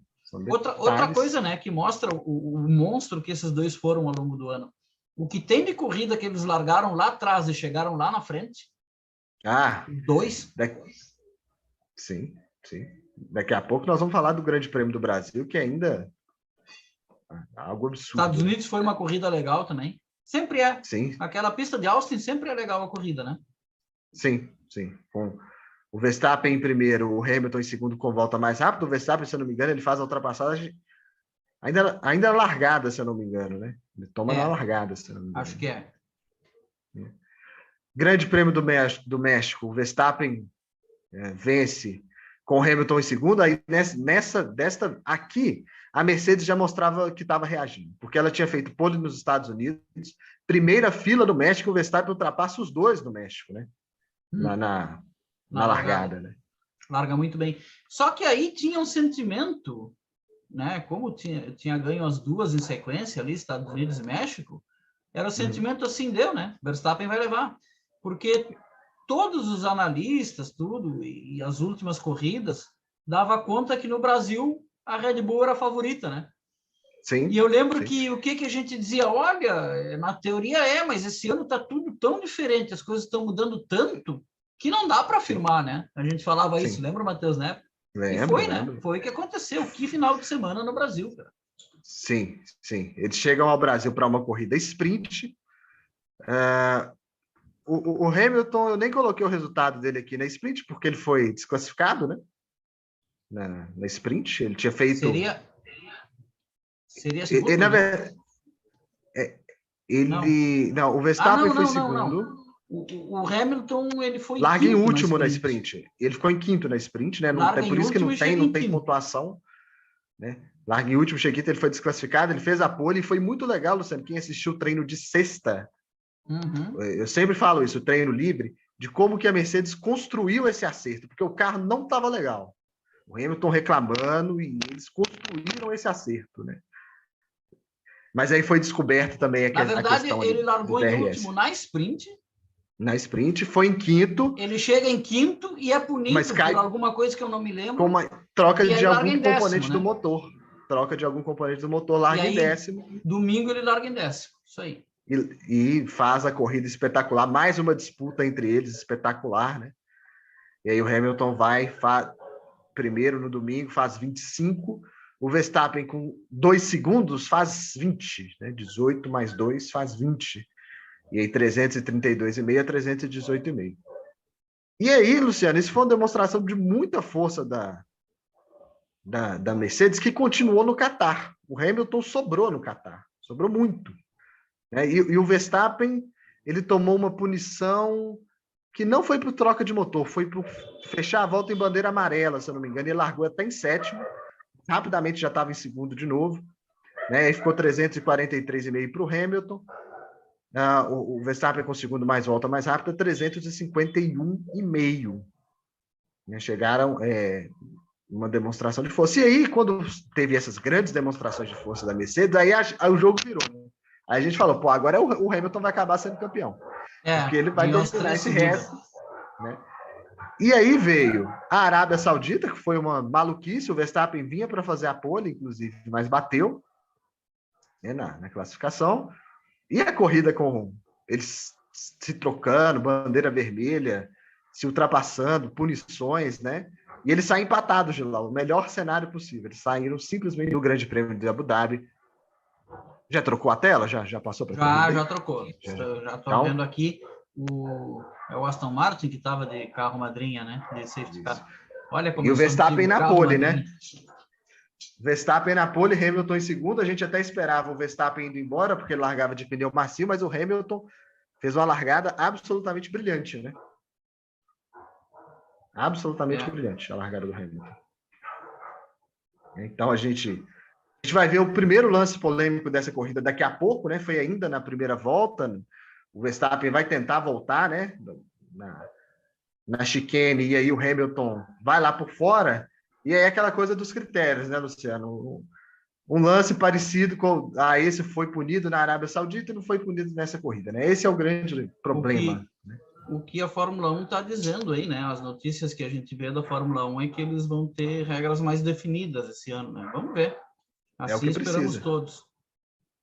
outra coisa, né, que mostra o monstro que esses dois foram ao longo do ano. O que tem de corrida que eles largaram lá atrás e chegaram lá na frente. Dois. Sim. Daqui a pouco nós vamos falar do Grande Prêmio do Brasil, que ainda é algo absurdo. Estados Unidos foi uma corrida legal também. Sempre é. Sim. Aquela pista de Austin sempre é legal a corrida, né? Sim. Com o Verstappen em primeiro, o Hamilton em segundo com volta mais rápida. O Verstappen, se eu não me engano, ele faz a ultrapassagem ainda largada, se eu não me engano, né? Ele toma na largada, se eu não me engano. Acho que é. Grande Prêmio do México, o Verstappen vence com o Hamilton em segundo. Aí desta aqui, a Mercedes já mostrava que estava reagindo, porque ela tinha feito pole nos Estados Unidos, primeira fila do México, o Verstappen ultrapassa os dois no México, né? Na largada, né? Larga muito bem. Só que aí tinha um sentimento, né? Como tinha ganho as duas em sequência ali, Estados Unidos e México, era o sentimento assim, deu, né? Verstappen vai levar. Porque todos os analistas, tudo, e as últimas corridas, dava conta que no Brasil a Red Bull era a favorita, né? Sim. E eu lembro que o que a gente dizia, olha, na teoria mas esse ano está tudo tão diferente, as coisas estão mudando tanto, que não dá para afirmar, né? A gente falava isso, lembra, Matheus, né? Lembro. Né? Foi o que aconteceu. Que final de semana no Brasil, cara. Sim. Eles chegam ao Brasil para uma corrida sprint. O Hamilton, eu nem coloquei o resultado dele aqui na sprint, porque ele foi desclassificado, né? Na sprint. Ele tinha feito... Seria segundo? Na verdade, o Verstappen foi segundo. Não. O Hamilton, ele foi larga em último na sprint. Ele ficou em quinto na sprint, né? Por isso que não tem pontuação, né? Larga em último, chega quinto, ele foi desclassificado, ele fez a pole e foi muito legal, Luciano. Quem assistiu o treino de sexta, eu sempre falo isso, o treino livre, de como que a Mercedes construiu esse acerto, porque o carro não estava legal. O Hamilton reclamando e eles construíram esse acerto, né? Mas aí foi descoberto também a questão. Na verdade, ele largou em último na sprint. Na sprint, foi em quinto. Ele chega em quinto e é punido por alguma coisa que eu não me lembro. Com uma troca de algum componente do motor. Troca de algum componente do motor, larga em décimo. Domingo ele larga em décimo, isso aí. E faz a corrida espetacular, mais uma disputa entre eles, espetacular, né? E aí o Hamilton primeiro no domingo, faz 25. O Verstappen, com 2 segundos, faz 20, né? 18 mais 2 faz 20. E aí 332,5 a 318,5. E aí, Luciano, isso foi uma demonstração de muita força da Mercedes, que continuou no Qatar. O Hamilton sobrou no Qatar, sobrou muito. E o Verstappen, ele tomou uma punição que não foi por troca de motor, foi por fechar a volta em bandeira amarela, se eu não me engano. Ele largou até em sétimo, rapidamente já estava em segundo de novo, né? E ficou 343,5 para o Hamilton. O Verstappen com o segundo mais volta mais rápida, 351,5. Chegaram uma demonstração de força. E aí, quando teve essas grandes demonstrações de força da Mercedes, aí o jogo virou. Aí a gente falou, agora o Hamilton vai acabar sendo campeão. Porque ele vai dominar esse resto. Né? E aí veio a Arábia Saudita, que foi uma maluquice. O Verstappen vinha para fazer a pole, inclusive, mas bateu, né, na classificação. E a corrida com eles se trocando, bandeira vermelha, se ultrapassando, punições, né? E eles saem empatados de lá, o melhor cenário possível. Eles saíram simplesmente do Grande Prêmio de Abu Dhabi. Já trocou a tela? Já passou para Já trocou. Já estou vendo aqui o Aston Martin, que estava de carro madrinha, né? De safety car. Olha como e o Verstappen na pole, madrinha. né? Verstappen na pole, Hamilton em segundo. A gente até esperava o Verstappen indo embora, porque ele largava de pneu macio, mas o Hamilton fez uma largada absolutamente brilhante, né? Absolutamente brilhante a largada do Hamilton. Então a gente vai ver o primeiro lance polêmico dessa corrida daqui a pouco, né? Foi ainda na primeira volta. O Verstappen vai tentar voltar, né? Na chicane, e aí o Hamilton vai lá por fora. E aí aquela coisa dos critérios, né, Luciano? Um lance parecido com esse foi punido na Arábia Saudita e não foi punido nessa corrida, né? Esse é o grande problema. O que a Fórmula 1 está dizendo aí, né? As notícias que a gente vê da Fórmula 1 é que eles vão ter regras mais definidas esse ano, né? Vamos ver. Assim é o que esperamos precisa. Todos.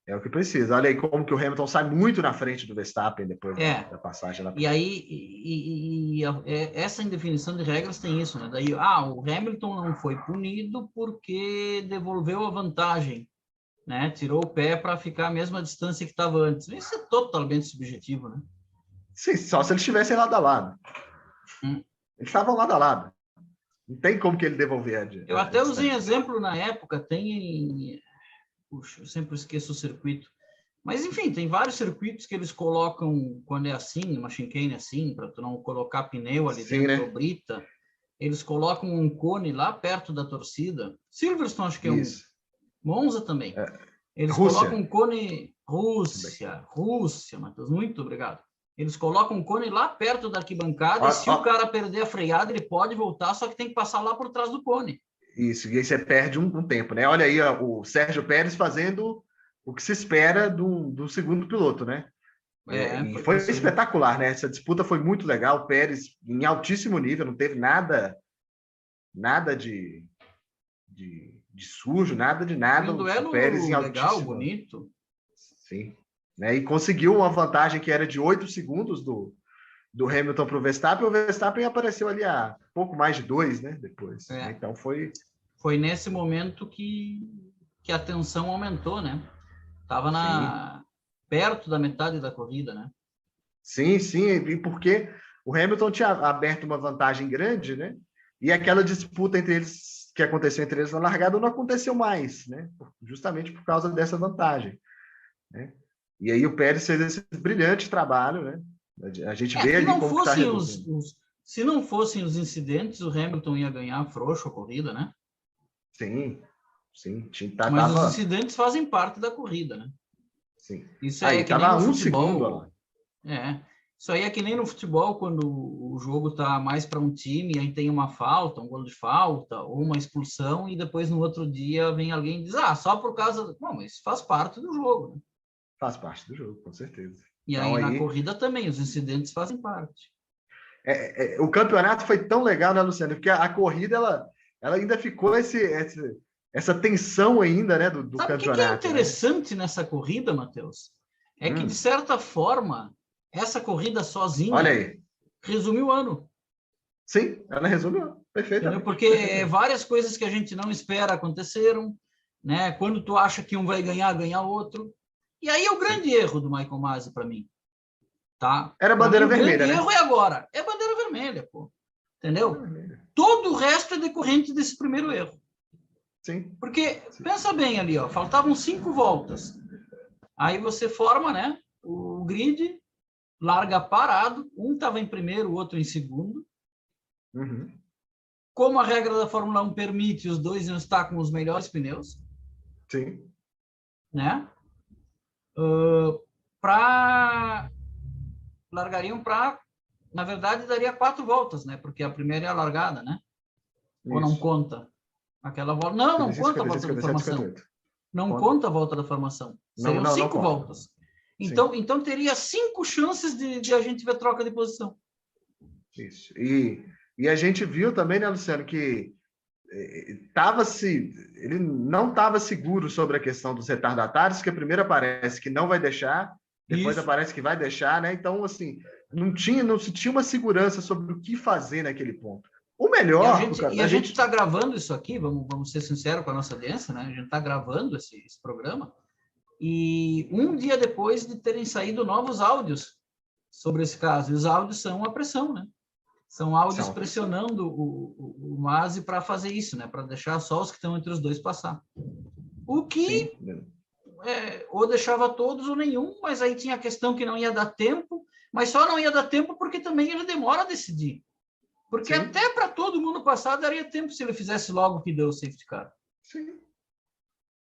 É o que precisa. Olha aí como que o Hamilton sai muito na frente do Verstappen depois da passagem. E aí, essa indefinição de regras tem isso, né? Daí, o Hamilton não foi punido porque devolveu a vantagem, né? Tirou o pé para ficar a mesma distância que estava antes. Isso é totalmente subjetivo, né? Sim, só se eles estivessem lado a lado. Eles estavam lado a lado. Não tem como que ele devolver. Eu até usei exemplo na época, Puxa, eu sempre esqueço o circuito. Mas, enfim, tem vários circuitos que eles colocam, quando é assim, uma chicane assim, para tu não colocar pneu ali dentro, né? Ou brita, eles colocam um cone lá perto da torcida. Silverstone, acho que é um. Monza também. Eles colocam um cone... Rússia, Matheus, muito obrigado. Eles colocam um cone lá perto da arquibancada e se o cara perder a freada, ele pode voltar, só que tem que passar lá por trás do cone. Isso, e aí você perde um tempo, né? Olha aí o Sérgio Pérez fazendo o que se espera do segundo piloto, né? E foi espetacular, né? Essa disputa foi muito legal. O Pérez em altíssimo nível, não teve nada de sujo, nada de nada. Um duelo o Pérez em legal, bonito. Sim. Né? E conseguiu uma vantagem que era de 8 segundos do Hamilton para o Verstappen. O Verstappen apareceu ali a pouco mais de 2, né? Depois. Né? Então foi nesse momento que a tensão aumentou, né? Estava perto da metade da corrida, né? Sim, e porque o Hamilton tinha aberto uma vantagem grande, né? E aquela disputa entre eles, que aconteceu entre eles na largada, não aconteceu mais, né? Justamente por causa dessa vantagem, né? E aí o Pérez fez esse brilhante trabalho, né? A gente vê ali como está reduzindo. Se não fossem os incidentes, o Hamilton ia ganhar frouxo a corrida, né? Sim. Mas os incidentes fazem parte da corrida, né? Sim. Isso aí estava a 1 segundo. Isso aí é que nem no futebol, quando o jogo está mais para um time, aí tem uma falta, um gol de falta, ou uma expulsão, e depois no outro dia vem alguém e diz, só por causa... Bom, mas faz parte do jogo, né? Faz parte do jogo, com certeza. E então, aí na corrida também, os incidentes fazem parte. O campeonato foi tão legal, né, Luciano? Porque a corrida, ela ainda ficou essa tensão ainda, né, do campeonato. O que é interessante nessa corrida, Matheus? É que, de certa forma, essa corrida sozinha resumiu o ano. Sim, ela resumiu. Perfeito. Porque várias coisas que a gente não espera aconteceram, né? Quando tu acha que um vai ganhar outro. E aí é o grande erro do Michael Masi para mim. Tá? Era bandeira vermelha, né? O grande erro é agora. É bandeira vermelha, pô. Entendeu? Todo o resto é decorrente desse primeiro erro. Sim. Porque, pensa bem ali, faltavam 5 voltas. Aí você forma, né, o grid, larga parado, um estava em primeiro, o outro em segundo. Como a regra da Fórmula 1 permite, os dois iam estar com os melhores pneus. Sim. Né? Largariam para... Na verdade, daria 4 voltas, né? Porque a primeira é a largada, né? Isso. Ou não conta? Aquela volta... Não conta a volta da formação. Não conta a volta da formação. Seriam 5 voltas. Então teria 5 chances de a gente ver troca de posição. Isso. E a gente viu também, né, Luciano, que ele não estava seguro sobre a questão dos retardatários, que a primeira aparece que não vai deixar, depois aparece que vai deixar, né? Então, assim, não se tinha uma segurança sobre o que fazer naquele ponto. O melhor... E a gente está gravando isso aqui, vamos ser sinceros com a nossa audiência, né? A gente está gravando esse programa, e um dia depois de terem saído novos áudios sobre esse caso, e os áudios são a pressão, né? São áudios pressionando o Masi para fazer isso, né? Para deixar só os que estão entre os dois passar. O que ou deixava todos ou nenhum, mas aí tinha a questão que não ia dar tempo, mas só não ia dar tempo porque também ele demora a decidir. Porque até para todo mundo passar daria tempo se ele fizesse logo que deu o safety car. Sim.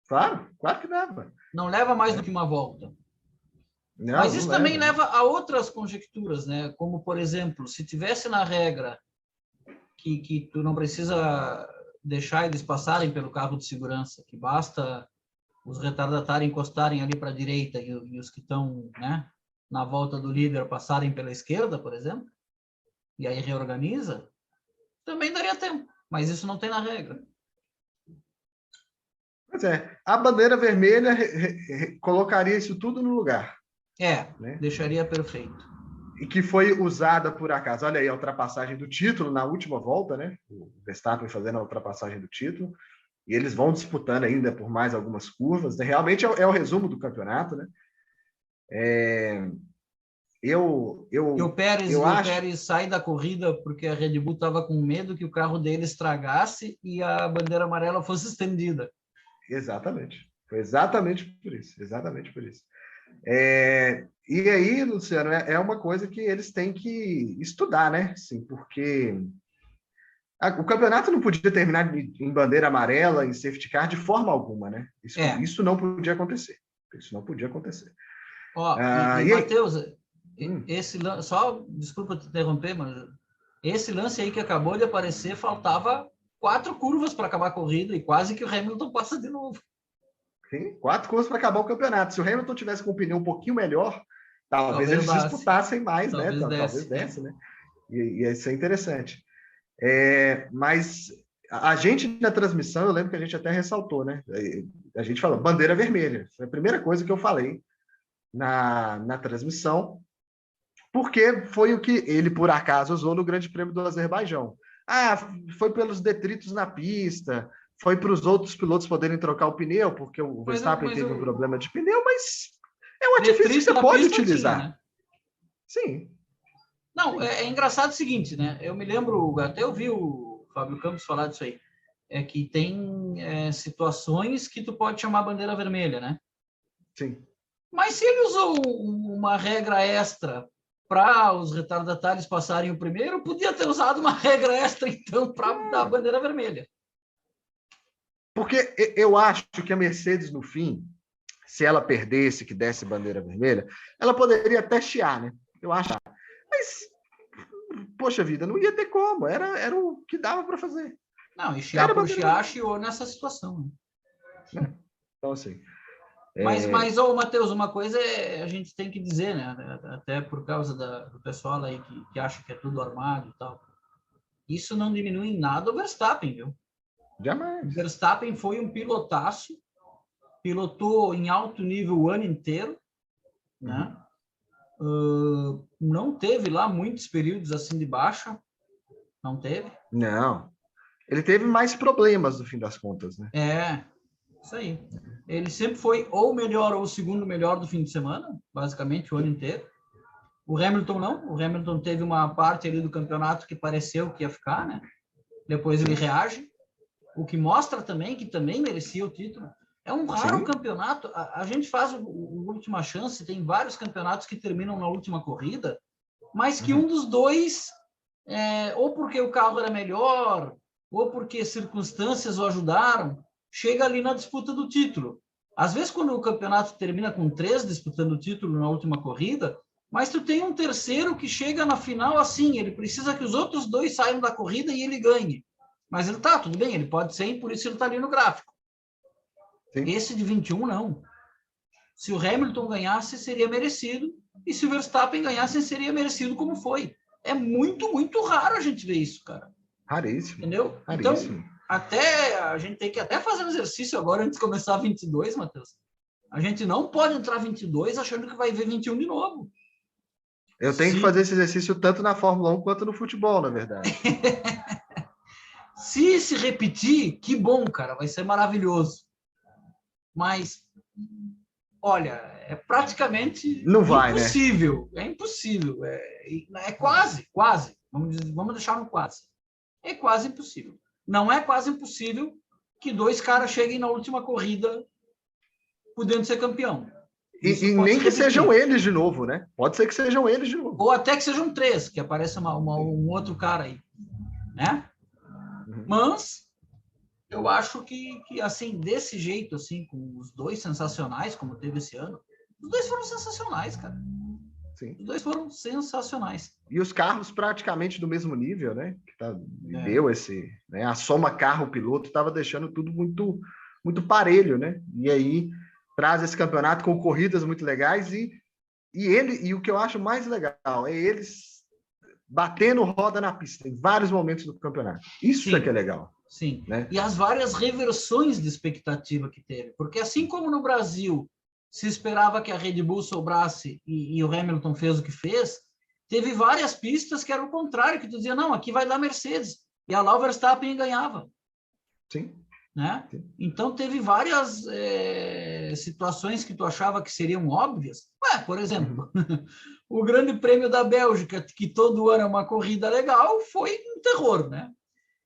Claro que dava. Não leva mais do que uma volta. Mas isso também leva a outras conjecturas, né? Como, por exemplo, se tivesse na regra que tu não precisa deixar eles passarem pelo carro de segurança, que basta os retardatários encostarem ali para a direita e os que estão, né, na volta do líder passarem pela esquerda, por exemplo, e aí reorganiza, também daria tempo, mas isso não tem na regra. Pois é, a bandeira vermelha colocaria isso tudo no lugar. Né? Deixaria perfeito. E que foi usada por acaso. Olha aí a ultrapassagem do título na última volta, né? O Verstappen fazendo a ultrapassagem do título. E eles vão disputando ainda por mais algumas curvas. Realmente é o resumo do campeonato, né? E o Pérez sai da corrida porque a Red Bull estava com medo que o carro dele estragasse e a bandeira amarela fosse estendida. Exatamente. Foi exatamente por isso. E aí, Luciano, é uma coisa que eles têm que estudar, né? Sim, porque o campeonato não podia terminar em bandeira amarela, em safety car, de forma alguma, né? Isso não podia acontecer. Matheus, desculpa te interromper, mas esse lance aí que acabou de aparecer, faltava 4 curvas para acabar a corrida e quase que o Hamilton passa de novo. Sim, 4 curvas para acabar o campeonato. Se o Hamilton tivesse com um pneu um pouquinho melhor, talvez eles disputassem mais, né? Talvez desse, né? E isso é interessante. Mas a gente na transmissão, eu lembro que a gente até ressaltou, né? A gente falou, bandeira vermelha. Foi a primeira coisa que eu falei na transmissão, porque foi o que ele, por acaso, usou no Grande Prêmio do Azerbaijão. Foi pelos detritos na pista, foi para os outros pilotos poderem trocar o pneu, porque o Verstappen teve um problema de pneu, mas é um artifício que você pode utilizar. Tinha, né? Sim. Não, é engraçado o seguinte, né? Eu me lembro, até ouvi o Fábio Campos falar disso aí, é que tem situações que tu pode chamar bandeira vermelha, né? Sim. Mas se ele usou uma regra extra para os retardatários passarem o primeiro, podia ter usado uma regra extra, então, para dar a bandeira vermelha. Porque eu acho que a Mercedes, no fim, se ela perdesse, que desse bandeira vermelha, ela poderia até chiar, né? Eu acho. Mas, poxa vida, não ia ter como. Era o que dava para fazer. Não, e chiar por chiar, chiou nessa situação. Né? Então, assim... Mas Matheus, uma coisa a gente tem que dizer, né? Até por causa do pessoal aí que acha que é tudo armado e tal. Isso não diminui em nada o Verstappen, viu? Jamais. O Verstappen foi um pilotaço, pilotou em alto nível o ano inteiro, né? Não teve lá muitos períodos assim de baixa, não teve? Não. Ele teve mais problemas no fim das contas, né? Isso aí. Ele sempre foi ou o melhor ou o segundo melhor do fim de semana, basicamente o ano inteiro. O Hamilton não. O Hamilton teve uma parte ali do campeonato que pareceu que ia ficar, né? Depois ele reage. O que mostra também que também merecia o título. É um raro campeonato. A gente faz o Última Chance, tem vários campeonatos que terminam na última corrida, mas que um dos dois, ou porque o carro era melhor, ou porque circunstâncias o ajudaram, chega ali na disputa do título. Às vezes, quando o campeonato termina com 3 disputando o título na última corrida, mas tu tem um terceiro que chega na final assim, ele precisa que os outros 2 saiam da corrida e ele ganhe. Mas ele tudo bem, ele pode ser, e por isso ele está ali no gráfico. Sim. Esse de 21, não. Se o Hamilton ganhasse, seria merecido, e se o Verstappen ganhasse, seria merecido como foi. É muito, muito raro a gente ver isso, cara. Raríssimo. Entendeu? Raríssimo. Então, a gente tem que até fazer um exercício agora antes de começar 22, Matheus. A gente não pode entrar 22 achando que vai ver 21 de novo. Eu tenho que fazer esse exercício tanto na Fórmula 1 quanto no futebol, na verdade. Se repetir, que bom, cara, vai ser maravilhoso. Mas, olha, é praticamente impossível. Né? É impossível. É quase. Vamos deixar no quase. É quase impossível. Não é quase impossível que 2 caras cheguem na última corrida podendo ser campeão. E nem que sejam eles de novo, né? Pode ser que sejam eles de novo. Ou até que sejam 3, que apareça um outro cara aí. Né? Mas eu acho que assim, desse jeito, assim, com os 2 sensacionais, como teve esse ano, os 2 foram sensacionais, cara. Sim. Os dois foram sensacionais. E os carros praticamente do mesmo nível, né? Deu esse, né? A soma carro-piloto estava deixando tudo muito, muito parelho, né? E aí traz esse campeonato com corridas muito legais e o que eu acho mais legal é eles batendo roda na pista em vários momentos do campeonato. Isso é que é legal. Sim. Né? E as várias reversões de expectativa que teve. Porque assim como no Brasil se esperava que a Red Bull sobrasse e o Hamilton fez o que fez, teve várias pistas que era o contrário, que tu dizia, não, aqui vai dar Mercedes. E a lá o Verstappen ganhava. Sim. Né? Sim. Então, teve várias situações que tu achava que seriam óbvias. Por exemplo, o Grande Prêmio da Bélgica, que todo ano é uma corrida legal, foi um terror, né?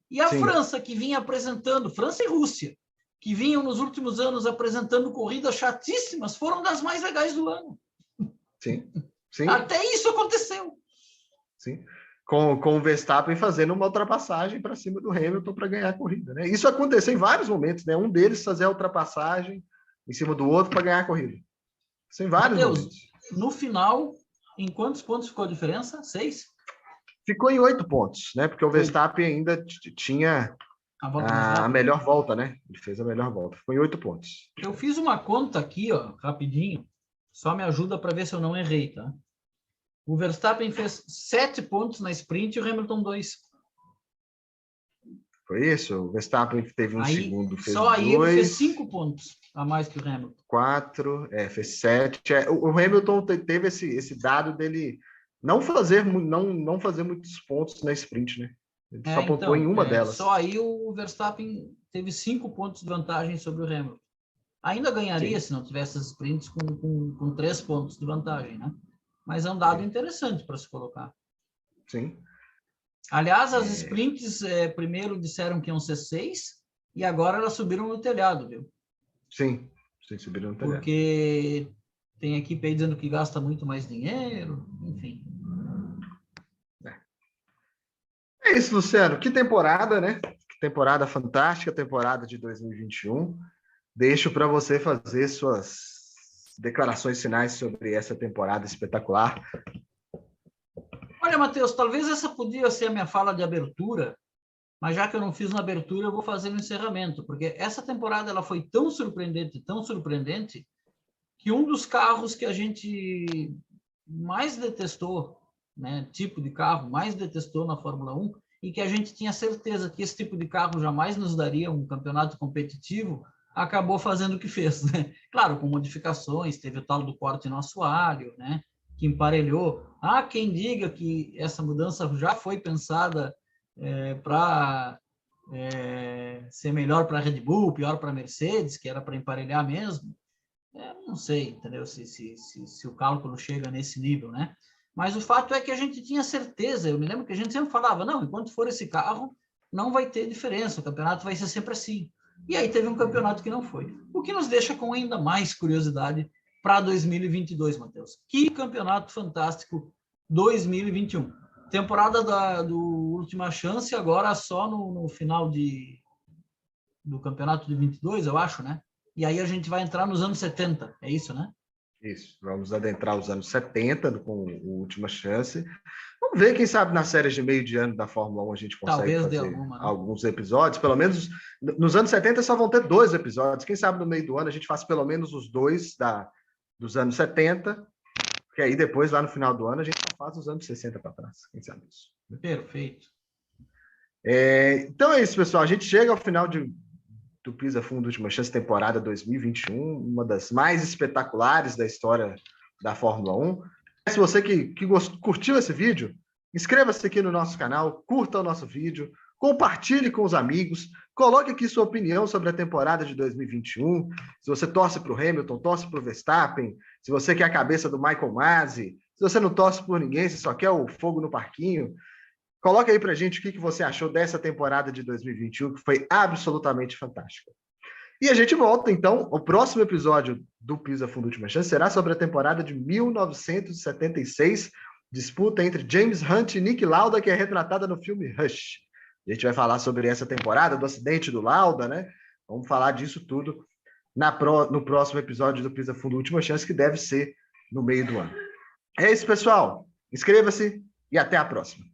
E a França, que vinha apresentando, França e Rússia, que vinham nos últimos anos apresentando corridas chatíssimas, foram das mais legais do ano. Sim. Sim. Até isso aconteceu. Sim. Com o Verstappen fazendo uma ultrapassagem para cima do Hamilton para ganhar a corrida. Né? Isso aconteceu em vários momentos, né? Um deles fazer a ultrapassagem em cima do outro para ganhar a corrida. Isso em vários momentos. No final, em quantos pontos ficou a diferença? 6? Ficou em 8 pontos, né? Porque o Verstappen ainda tinha a melhor volta, né? Ele fez a melhor volta. Ficou em 8 pontos. Eu fiz uma conta aqui, ó, rapidinho. Só me ajuda para ver se eu não errei, tá? O Verstappen fez 7 pontos na sprint e o Hamilton 2. Foi isso? O Verstappen teve um segundo, fez só 2. Aí ele fez 5 pontos a mais que o Hamilton. 4, fez 7. O Hamilton teve esse dado dele não fazer muitos pontos na sprint, né? Ele só pontuou em uma delas. Só aí o Verstappen teve 5 pontos de vantagem sobre o Hamilton. Ainda ganharia se não tivesse as sprints com 3 pontos de vantagem, né? Mas é um dado interessante para se colocar. Sim. Aliás, as sprints primeiro disseram que iam ser 6 e agora elas subiram no telhado, viu? Sim, subiram no telhado. Porque tem equipe aí dizendo que gasta muito mais dinheiro, enfim. É isso, Luciano. Que temporada, né? Que temporada fantástica, temporada de 2021. Deixo para você fazer suas declarações finais sobre essa temporada espetacular. Olha, Matheus, talvez essa podia ser a minha fala de abertura, mas já que eu não fiz na abertura, eu vou fazer no encerramento, porque essa temporada ela foi tão surpreendente, que um dos carros que a gente mais detestou, né, tipo de carro mais detestou na Fórmula 1, e que a gente tinha certeza que esse tipo de carro jamais nos daria um campeonato competitivo, acabou fazendo o que fez, né? Claro, com modificações, teve o tal do corte no assoalho, né, que emparelhou. Há quem diga que essa mudança já foi pensada para ser melhor para a Red Bull, pior para a Mercedes, que era para emparelhar mesmo. Não sei, entendeu? Se o cálculo chega nesse nível, né? Mas o fato é que a gente tinha certeza, eu me lembro que a gente sempre falava, não, enquanto for esse carro, não vai ter diferença, o campeonato vai ser sempre assim. E aí teve um campeonato que não foi. O que nos deixa com ainda mais curiosidade para 2022, Matheus. Que campeonato fantástico 2021. Temporada do Última Chance, agora só no final do campeonato de 22, eu acho, né? E aí a gente vai entrar nos anos 70, é isso, né? Isso, vamos adentrar os anos 70 com o Última Chance. Vamos ver, quem sabe, nas séries de meio de ano da Fórmula 1 a gente consegue fazer alguns episódios. Pelo menos nos anos 70 só vão ter 2 episódios. Quem sabe no meio do ano a gente faz pelo menos os 2 dos anos 70, porque aí depois, lá no final do ano, a gente faz os anos 60 para trás. Quem sabe isso? Perfeito. Então é isso, pessoal. A gente chega ao final do Pisa Fundo Última Chance, temporada 2021, uma das mais espetaculares da história da Fórmula 1. Se você que curtiu esse vídeo, inscreva-se aqui no nosso canal, curta o nosso vídeo, compartilhe com os amigos, coloque aqui sua opinião sobre a temporada de 2021, se você torce para o Hamilton, torce para o Verstappen, se você quer a cabeça do Michael Masi, se você não torce por ninguém, se só quer o fogo no parquinho. Coloca aí pra gente o que você achou dessa temporada de 2021, que foi absolutamente fantástica. E a gente volta, então, o próximo episódio do Pisa Fundo Última Chance será sobre a temporada de 1976, disputa entre James Hunt e Nick Lauda, que é retratada no filme Rush. A gente vai falar sobre essa temporada, do acidente do Lauda, né? Vamos falar disso tudo no próximo episódio do Pisa Fundo Última Chance, que deve ser no meio do ano. É isso, pessoal. Inscreva-se e até a próxima.